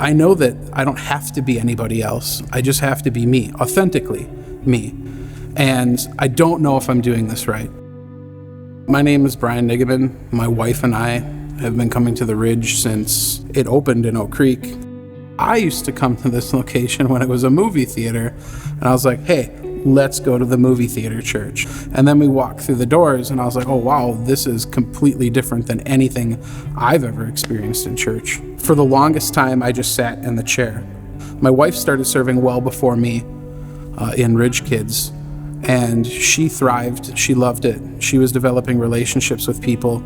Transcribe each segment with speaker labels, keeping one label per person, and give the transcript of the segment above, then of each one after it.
Speaker 1: I know that I don't have to be anybody else. I just have to be me, authentically me. And I don't know if I'm doing this right. My name is Brian Nigaman. My wife and I have been coming to the Ridge since it opened in Oak Creek. I used to come to this location when it was a movie theater, and I was like, hey, let's go to the movie theater church. And then we walked through the doors, and I was like, oh wow, this is completely different than anything I've ever experienced in church. For the longest time, I just sat in the chair. My wife started serving well before me in Ridge Kids, and she thrived. She loved it. She was developing relationships with people,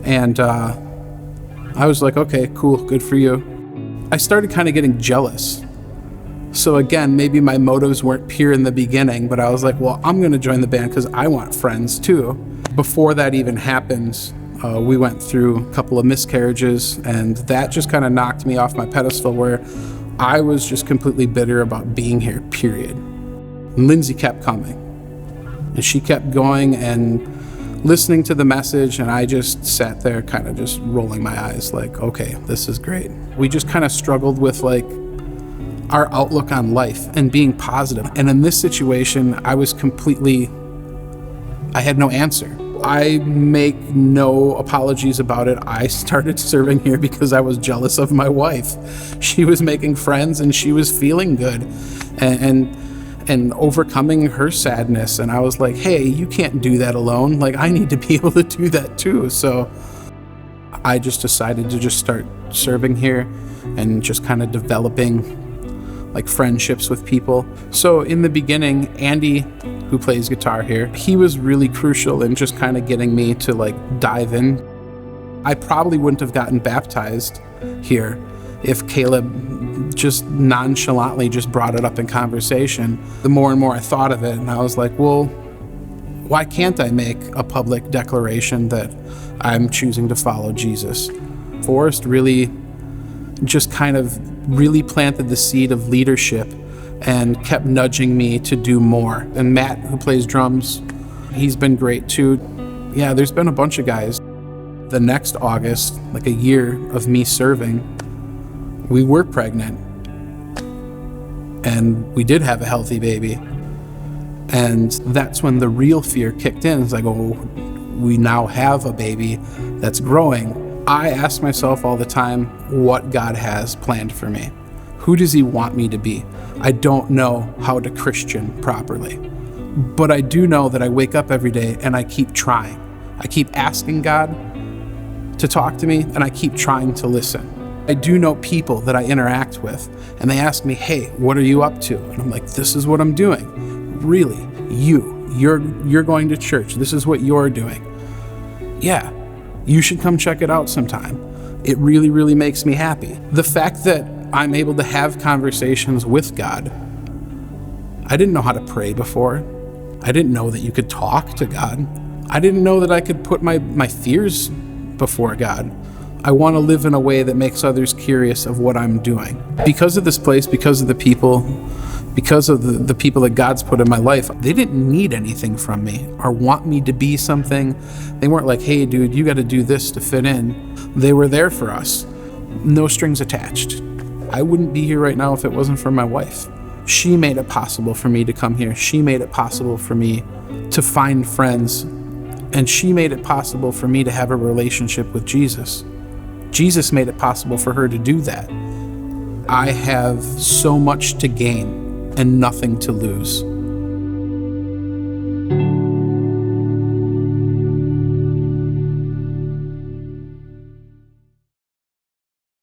Speaker 1: and I was like, okay, cool, good for you. I started kind of getting jealous. So again, maybe my motives weren't pure in the beginning, but I was like, well, I'm gonna join the band because I want friends too. Before that even happened, we went through a couple of miscarriages, and that just kind of knocked me off my pedestal where I was just completely bitter about being here, period. And Lindsay kept coming, and she kept going and listening to the message, and I just sat there kind of just rolling my eyes like, okay, this is great. We just kind of struggled with like our outlook on life and being positive. And in this situation, I had no answer. I make no apologies about it. I started serving here because I was jealous of my wife. She was making friends and she was feeling good and overcoming her sadness. And I was like, hey, you can't do that alone. Like, I need to be able to do that too. So I just decided to just start serving here and just kind of developing like friendships with people. So in the beginning, Andy, who plays guitar here, he was really crucial in just kind of getting me to like dive in. I probably wouldn't have gotten baptized here if Caleb just nonchalantly just brought it up in conversation. The more and more I thought of it, and I was like, well, why can't I make a public declaration that I'm choosing to follow Jesus? Forrest really just kind of really planted the seed of leadership and kept nudging me to do more. And Matt, who plays drums, he's been great too. Yeah, there's been a bunch of guys. The next August, like a year of me serving, we were pregnant, and we did have a healthy baby. And that's when the real fear kicked in. It's like, oh, we now have a baby that's growing. I ask myself all the time what God has planned for me. Who does he want me to be? I don't know how to Christian properly, but I do know that I wake up every day and I keep trying. I keep asking God to talk to me, and I keep trying to listen. I do know people that I interact with, and they ask me, hey, what are you up to? And I'm like, this is what I'm doing. Really? You're going to church. This is what you're doing. Yeah, you should come check it out sometime. It really, really makes me happy. The fact that I'm able to have conversations with God. I didn't know how to pray before. I didn't know that you could talk to God. I didn't know that I could put my fears before God. I want to live in a way that makes others curious of what I'm doing. Because of this place, because of the people, because of the people that God's put in my life, they didn't need anything from me or want me to be something. They weren't like, hey, dude, you got to do this to fit in. They were there for us. No strings attached. I wouldn't be here right now if it wasn't for my wife. She made it possible for me to come here. She made it possible for me to find friends. And she made it possible for me to have a relationship with Jesus. Jesus made it possible for her to do that. I have so much to gain and nothing to lose.